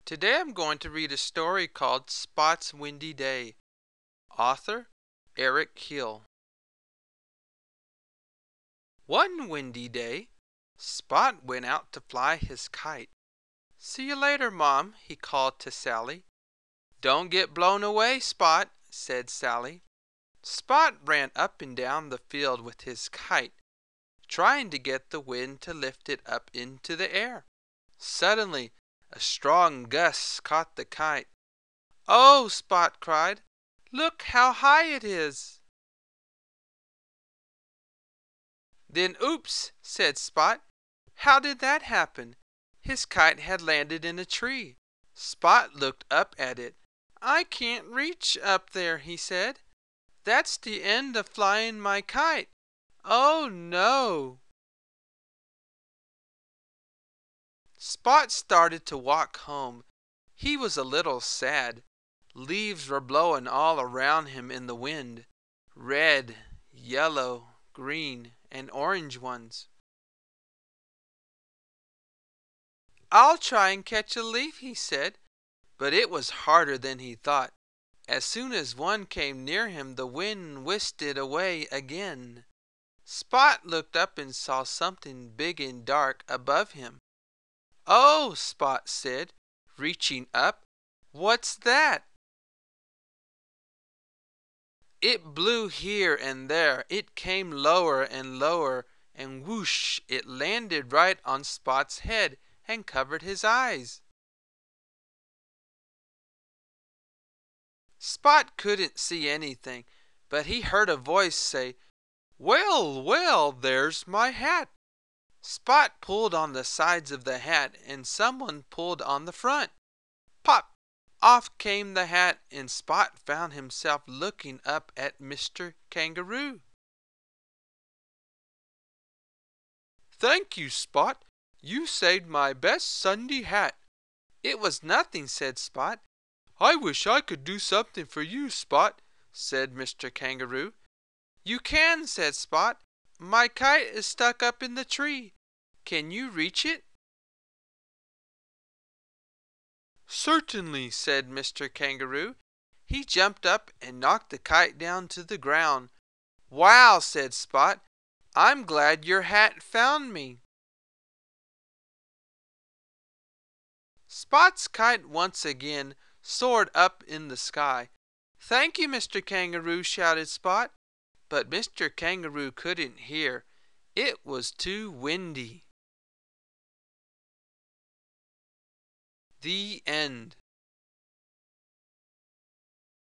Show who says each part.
Speaker 1: Today I'm going to read a story called Spot's Windy Day. Author Eric Hill. One windy day, Spot went out to fly his kite. "See you later, Mom," he called to Sally. "Don't get blown away, Spot," said Sally. Spot ran up and down the field with his kite, trying to get the wind to lift it up into the air. Suddenly, a strong gust caught the kite. "Oh!" Spot cried. "Look how high it is!" "Then oops!" said Spot. "How did that happen?" His kite had landed in a tree. Spot looked up at it. "I can't reach up there," he said. "That's the end of flying my kite. Oh no!" Spot started to walk home. He was a little sad. Leaves were blowing all around him in the wind. Red, yellow, green, and orange ones. "I'll try and catch a leaf," he said. But it was harder than he thought. As soon as one came near him, the wind whisked it away again. Spot looked up and saw something big and dark above him. "Oh!" Spot said, reaching up. "What's that?" It blew here and there. It came lower and lower, and whoosh! It landed right on Spot's head and covered his eyes. Spot couldn't see anything, but he heard a voice say, "Well, well, there's my hat." Spot pulled on the sides of the hat, and someone pulled on the front. Pop! Off came the hat, and Spot found himself looking up at Mr. Kangaroo. "Thank you, Spot. You saved my best Sunday hat." "It was nothing," said Spot. "I wish I could do something for you, Spot," said Mr. Kangaroo. "You can," said Spot. "My kite is stuck up in the tree. Can you reach it?" "Certainly," said Mr. Kangaroo. He jumped up and knocked the kite down to the ground. "Wow!" said Spot. "I'm glad your hat found me." Spot's kite once again soared up in the sky. "Thank you, Mr. Kangaroo," shouted Spot. But Mr. Kangaroo couldn't hear. It was too windy. The end.